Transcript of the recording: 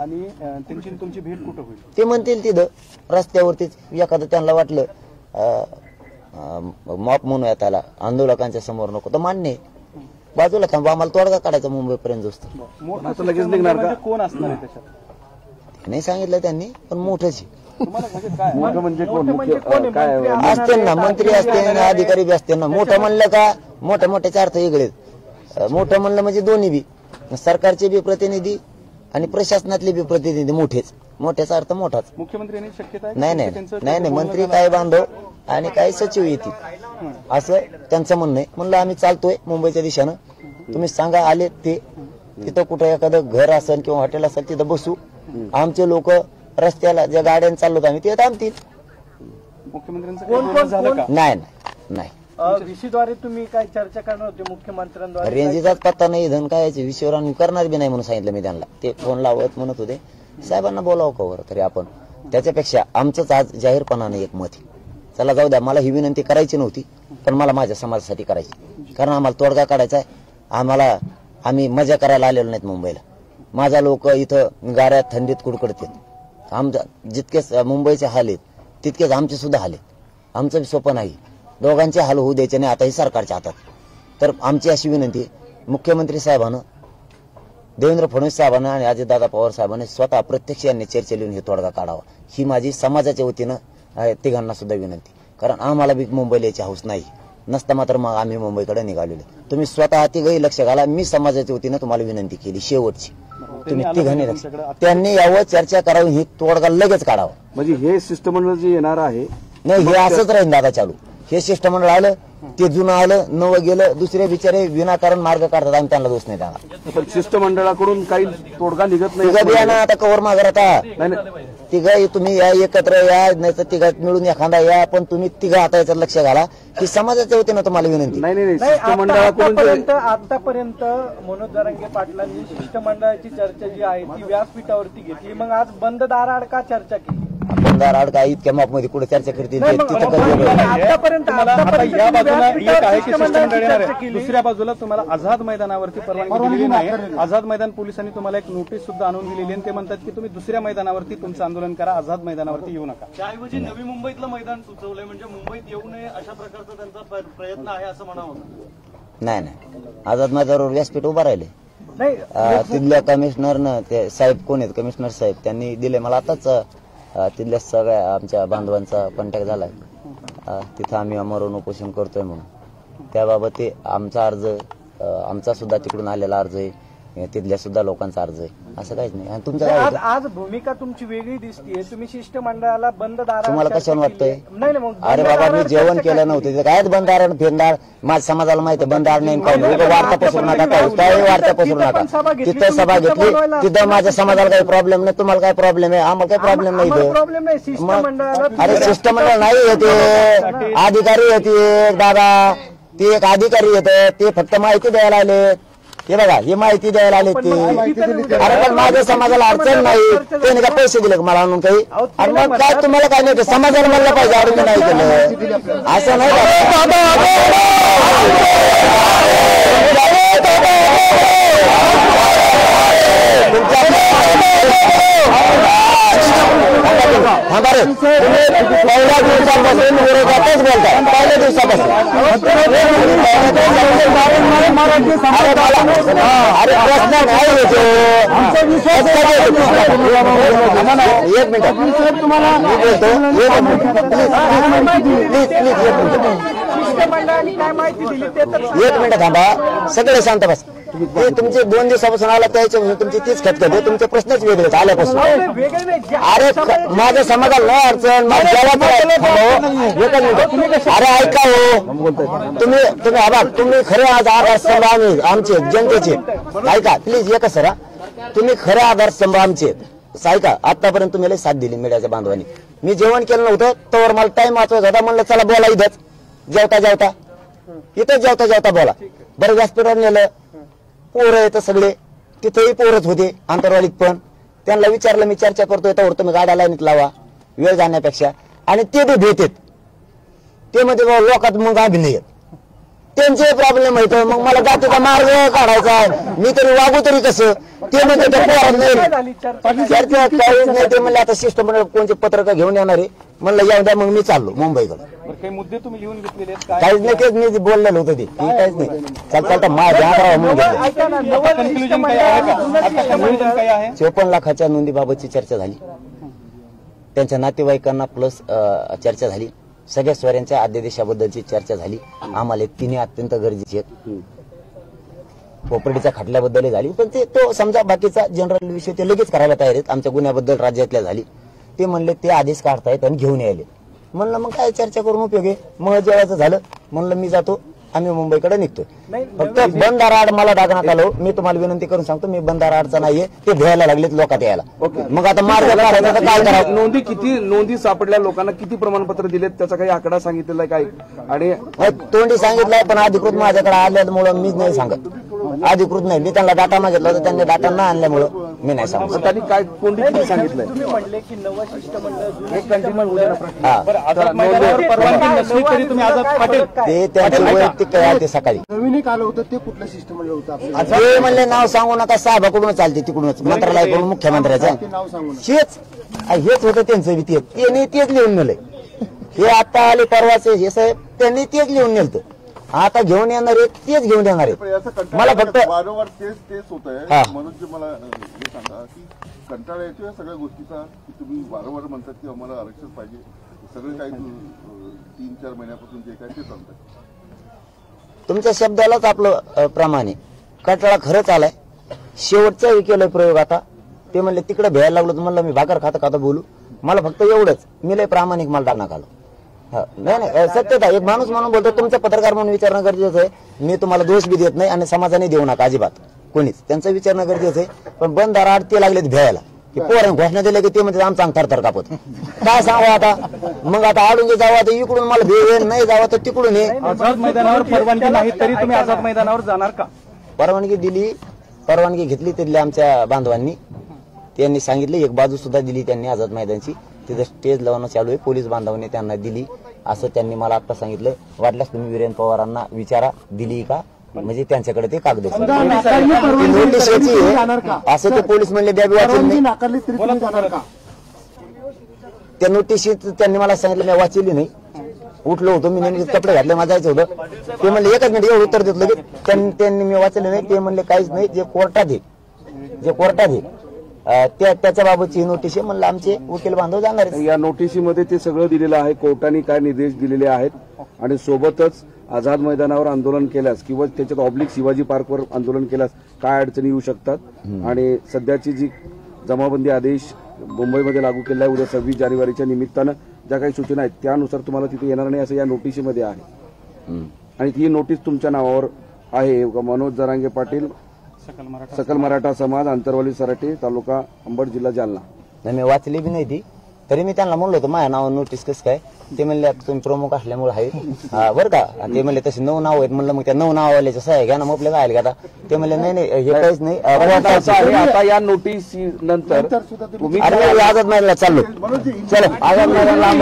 आणि त्यांची तुमची भेट कुठं होईल ते म्हणतील तिथं रस्त्यावरतीच एखादं त्यांना वाटलं मॉप म्हणूया त्याला आंदोलकांच्या समोर नको तर मान्य आहे बाजूला थांबा आम्हाला तोडगा काढायचा मुंबईपर्यंत असतो लगेच निघणार का कोण असणार आहे त्याच्यात नाही सांगितलं त्यांनी पण मोठंच मोठं म्हणजे कोण काय असते ना मंत्री असते ना अधिकारी बी असते ना मोठं म्हणलं का मोठ्या मोठ्याचे अर्थ वेगळे मोठं म्हणलं म्हणजे दोन्ही बी सरकारचे बी प्रतिनिधी आणि प्रशासनातले बी प्रतिनिधी मोठेच मोठ्याचा अर्थ मोठाच मुख्यमंत्र्यांनी शक्यता नाही मंत्री काय बांधव आणि काही सचिव येतील असं त्यांचं म्हणणं आहे म्हणलं आम्ही चालतोय मुंबईच्या दिशेनं तुम्ही सांगा आले ते तिथं कुठं एखादं घर असेल किंवा हॉटेल असेल तिथं बसू आमचे लोक रस्त्याला ज्या गाड्याने चाललो आम्ही ते थांबतील मुख्यमंत्र्यांचं नाही विषयद्वारे तुम्ही काय चर्चा करणार होते मुख्यमंत्र्यांद्वारे रेंजीचाच पत्ता नाही धन काय विषयावर आम्ही करणार बी नाही म्हणून सांगितलं मी त्यांना ते फोन लावत म्हणत होते साहेबांना बोलावं कवर तरी आपण त्याच्यापेक्षा आमचंच आज जाहीरपणाने एक मत चला जाऊ द्या मला ही विनंती करायची नव्हती पण मला माझ्या समाजासाठी करायची कारण आम्हाला तोडगा काढायचा आहे आम्ही मजा करायला आलेलो नाहीत मुंबईला माझा लोक इथं गाऱ्यात थंडीत कुडकडतात आमच्या जितकेच मुंबईचे हाल आहेत तितकेच आमचे सुद्धा हाल आहेत आमचं सोपं नाही दोघांचे हाल होऊ द्यायचे नाही आता हे सरकारच्या हातात तर आमची अशी विनंती मुख्यमंत्री साहेबांना देवेंद्र फडणवीस साहेबांना आणि अजितदादा पवार साहेबांनी स्वतः प्रत्यक्ष यांनी चर्चा लिहून हे तोडगा काढावा ही माझी समाजाच्या वतीनं तिघांना सुद्धा विनंती कारण आम्हाला बी मुंबईला यायची हौस नाही नसता मात्र मग आम्ही मुंबईकडे निघालेलो तुम्ही स्वतः तिघही लक्ष घाला मी समाजाच्या वतीनं तुम्हाला विनंती केली शेवटची तुम्ही तिघांनी लक्ष त्यांनी यावर चर्चा करावी ही तोडगा लगेच काढावा म्हणजे हे शिष्टमंडळ जे येणार आहे नाही हे असंच राहील दादा चालू हे शिष्टमंडळ आलं ते जुनं आलं नवं गेलं दुसरे बिचारे विनाकारण मार्ग काढतात आम्ही त्यांना दोष नाही द्यावा पण शिष्टमंडळाकडून काही तोडगा निघत नाही तिघं ना आता कवर मागर आता तिघं तुम्ही या एकत्र या नाही तर तिघात मिळून एखादा या पण तुम्ही तिघं आता याच्यात लक्ष घाला की समाजाच्या वतीनं तुम्हाला विनंती नाही शिष्टमंडळाकडून आतापर्यंत मनोज जरांगे पाटलांनी शिष्टमंडळाची चर्चा जी आहे ती व्यासपीठावरती घेतली मग आज बंद दाराआड का चर्चा केली बंदार आड काय इतक्या माप मध्ये कुठे चर्चा करतील दुसऱ्या बाजूला तुम्हाला आझाद मैदानावरती परवानगी दिलेली नाही आझाद मैदान पोलिसांनी तुम्हाला एक नोटीस सुद्धा आणून दिलेली आणि ते म्हणतात की तुम्ही दुसऱ्या मैदानावरती तुमचं आंदोलन करा आझाद मैदानावरती येऊ नका त्याऐवजी नवी मुंबईतलं मैदान सुचवलंय म्हणजे मुंबईत येऊ नये अशा प्रकारचा त्यांचा प्रयत्न आहे असं म्हणावं नाही आझाद मैदानावर व्यासपीठ उभा राहिले तिथल्या कमिशनरनं ते साहेब कोण आहेत कमिशनर साहेब त्यांनी दिले मला आताच तिथल्या सगळ्या आमच्या बांधवांचा कॉन्टॅक्ट झालाय तिथं आम्ही अमरून उपोषण करतोय म्हणून त्याबाबत ते आमचा अर्ज आमचा सुद्धा तिकडून आलेला अर्ज आहे तिथल्या सुद्धा लोकांचा अर्ज आहे असं काहीच नाही आणि तुमचं काय आज भूमिका तुमची वेगळी दिसतीये तुम्ही शिष्टमंडळाला बंद दार तुम्हाला कशावर वाटतंय अरे बाबा मी जेवण केलं नव्हतं तिथं काय बंदार फेरदार माझ्या समाजाला माहिती बंदार नाही वार्ता पसरू नका काही वार्ता पसरू नका तिथं सभा घेतली तिथं माझ्या समाजाला काही प्रॉब्लेम नाही तुम्हाला काय प्रॉब्लेम आहे आम्हाला काही प्रॉब्लेम नाही अरे शिष्टमंडळ नाही येते अधिकारी येते दादा ते एक अधिकारी येते ते फक्त माहिती द्यायला आले हे बघा ही माहिती द्यायला आले ते अरे पण माझ्या समाजाला अडचण नाही त्याने का पैसे दिले मला आणून काही अरे मग काय तुम्हाला काय नाही समाजाला म्हणलं पाहिजे अरे मी नाही केलं असं नाही पहिल्या दिवसापासून विरोधातच बोलताय पहिल्या दिवसापासून अरे प्रश्न काय होतो एक मिनिट तुम्हाला मी बोलतो एक मिनिट थांबा सगळे शांत बस तुमचे 2 दिवसापासून आला त्याच्या तुमची तीच खतखत तुमचे प्रश्नच वेगळे आल्यापासून अरे माझ्या समाजाला न अडचण अरे ऐका हो तुम्ही आभार तुम्ही खरे आज आधारस्तंभ आम्ही आमचे जनतेचे ऐका प्लीज एक सर तुम्ही खरे आधारस्तंभ आमचे ऐका आतापर्यंत तुम्ही लई साथ दिली मीडियाच्या बांधवांनी मी जेवण केलं नव्हतं तर मला टाइम वाचवायचा होता म्हणलं चला बोला इथंच जेवता इथंच जेवता बोला बरं व्यासपीठावर नेलं पोरं येतं सगळे तिथेही पोरच होते आंतरवालीत पण त्यांना विचारलं मी चर्चा करतोय तर तुम्ही गाड्या लाईनीत लावा वेळ जाण्यापेक्षा आणि ते बी भेटेत ते म्हणजे लोकात मग आम्ही नाही त्यांचे प्रॉब्लेम आहेत. मग मला जातीचा मार्ग काढायचा आहे, मी तरी वागू तरी कसं, ते म्हणजे चर्चा काहीच नाही. ते म्हणले आता शिष्टमंडळ कोणते पत्रकार घेऊन येणार आहे, म्हणलं येऊ द्या. मग मी चाललो मुंबईकडे. बरं, काही मुद्दे तुम्ही लिहून घेतलेले आहेत काहीच नाही, तेच मी बोललेलं होतं ते काहीच नाही. चालता माझ्या म्हणून घेतलं. ऐका ना, नवं कन्क्लुजन शिष्टमंडळ काय आहे का? जुनं आता शिष्टमंडळ कन्क्लुजन काय आहे? 54 लाखाच्या नोंदीबाबतची चर्चा झाली, त्यांच्या नातेवाईकांना प्लस चर्चा झाली, सगळ्या स्वाऱ्यांच्या अध्यादेशाबद्दलची चर्चा झाली. आम्हाला तिन्ही अत्यंत गरजेचे आहेत. प्रॉपर्टीच्या खटल्याबद्दल झाली, पण ते तो समजा बाकीचा जनरल विषय ते लगेच करायला तयार आहेत. आमच्या गुन्ह्याबद्दल राज्यातल्या झाली, ते म्हणले ते आदेश काढतायत आणि घेऊन यायले. म्हणलं मग काय चर्चा करून उपयोग आहे. मग जेवायचं झालं, म्हणलं मी जातो, आम्ही मुंबईकडे निघतोय. फक्त बंधारा आड मला टाकण्यात आलो. मी तुम्हाला विनंती करून सांगतो, मी बंधारा आडचा नाहीये, ते भ्यायला लागलेत लोकात यायला. मग आता मार्ग काढायचा तर काय करावं. नोंदी सापडल्या लोकांना किती प्रमाणपत्र दिलेत त्याचा काही आकडा सांगितलेला आहे काय? आणि तोंडी सांगितलंय, पण अधिकृत माझ्याकडे आल्यामुळे मीच नाही सांगत. अधिकृत नाही, मी त्यांना डाटा मागितला होता, त्यांनी डाटा न आणल्यामुळे मी नाही सांगत. त्यांनी काय कोणती किती सांगितलंय? तुम्ही म्हणले की नवं शिष्टमंडळ जुनं एक कंटिन्यू होऊ दे ना प्रश्न. हा, बरं, आझाद मैदानावर परवानगी नसली तरी तुम्ही आझाद पाटील ते त्यांचे वैयक्तिक काय आहे ते सकाळी नवीन एक आलं होतं ते कुठलं शिष्टमंडळ होतं आपलं? ते म्हणले नाव सांगू नका, साहेबाकडून चालते तिकडूनच मंत्रालयाकडून मुख्यमंत्र्याचं नाव सांगू नका. हेच होतं त्यांचं विती. त्यांनी तेच लिहून नेलंय. हे आता आले परवाचे हे साहेब, त्यांनी तेच लिहून नेलतं. आता घेऊन येणार आहेत, तेच घेऊन येणार पण आहेत. याचा कंटाळा मला फक्त वारंवार तेच होत हा. आहे. म्हणून जे मला हे सांगा की कंटाळा येतो या सगळ्या गोष्टीचा, की तुम्ही वारंवार म्हणतात की आम्हाला आरक्षण पाहिजे. सगळं काही 3-4 महिन्यापासून जे काय ते चालतंय. तुमच्या शब्दालाच आपलं प्रमाण आहे. कंटाळा खरंच आलाय. शेवटचा हे केलंय प्रयोग. आता ते म्हणले तिकडे भ्यायला लागलो, तर म्हणलं मी भाकर खाता खाता बोलू. मला फक्त एवढंच, मी लय प्रामाणिक, मला टाकण्यात आलं. नाही सत्यता, एक माणूस म्हणून बोलतो, तुमचा पत्रकार म्हणून विचारणं गरजेचं आहे. मी तुम्हाला दोष बी देत नाही आणि समाजाने देऊ नका अजिबात कोणीच. त्यांचं विचारणं गरजेचं आहे. पण बंधारा आड ते लागलेत भ्यायला, की पोरांनी घोषणा दिल्या की ते म्हणजे आमचा अंग थरथर कापत. काय सांगू आता. मग आता आडून जावं, आता इकडून मला भेळ नाही जावं तर तिकडून हे. आझाद मैदानावर परवानगी नाही तरी तुम्ही आझाद मैदानावर जाणार का? परवानगी दिली, परवानगी घेतली तिथल्या आमच्या बांधवांनी. त्यांनी सांगितलं, एक बाजू सुद्धा दिली त्यांनी आझाद मैदानची. तिथं स्टेज लावणं चालू आहे, पोलीस बांधवांनी त्यांना दिली असं त्यांनी मला आता सांगितलं. वाटल्यास तुम्ही वीरेंद्र पवारांना विचारा दिली का, म्हणजे त्यांच्याकडे ते कागद नोटीस याची आहे असं ते पोलीस म्हणले. द्यावी वाचली नाही नाकारली तरी तुम्ही जाणार का? त्या नोटीस त्यांनी मला सांगितलं, मी वाचली नाही. उठलो होतो मी, नेहमी कपडे घातले, मला जायचं होतं. ते म्हणले एकच मिनिट, एवढं उत्तर देतलं की त्यांनी मी वाचले नाही. ते म्हणले काहीच नाही, जे कोर्टात आहे त्याच्या बाबतची नोटीस आहे. म्हणलं आमचे वकील बांधव जाणार आहेत. या नोटिसीमध्ये ते सगळं दिलेलं आहे, कोर्टाने काय निर्देश दिलेले आहेत. आणि सोबतच आझाद मैदानावर आंदोलन केल्यास किंवा त्याच्यात ऑब्लिक शिवाजी पार्कवर आंदोलन केल्यास काय अडचणी येऊ शकतात. आणि सध्याची जी जमाबंदी आदेश मुंबईमध्ये लागू केला आहे, उद्या 26 जानेवारीच्या निमित्तानं ज्या काही सूचना आहेत त्यानुसार तुम्हाला तिथे येणार नाही असं या नोटिशीमध्ये आहे. आणि ही नोटीस तुमच्या नावावर आहे. मनोज जरांगे पाटील, सकल मराठा समाज, आंतरवाली सराटी, तालुका अंबड, जिल्हा जालना. नाही, मी वाचली बी नाही ती. तरी मी त्यांना म्हणलो होतो माझ्या नावावर नोटीस कसं काय. ते म्हणले आता तुम्ही प्रमुख असल्यामुळे आहे बरं का. ते म्हणले तसे 9 नाव आहेत. म्हणलं मग त्या 9 नावावाल्याच्या सह्या घ्या ना, मग आपल्या काय का आता. ते म्हणले नाही हे काहीच नाही. आता या नोटीस नंतर तुम्ही आझाद मैदानाला चाललो. चलो आझाद मैदानाला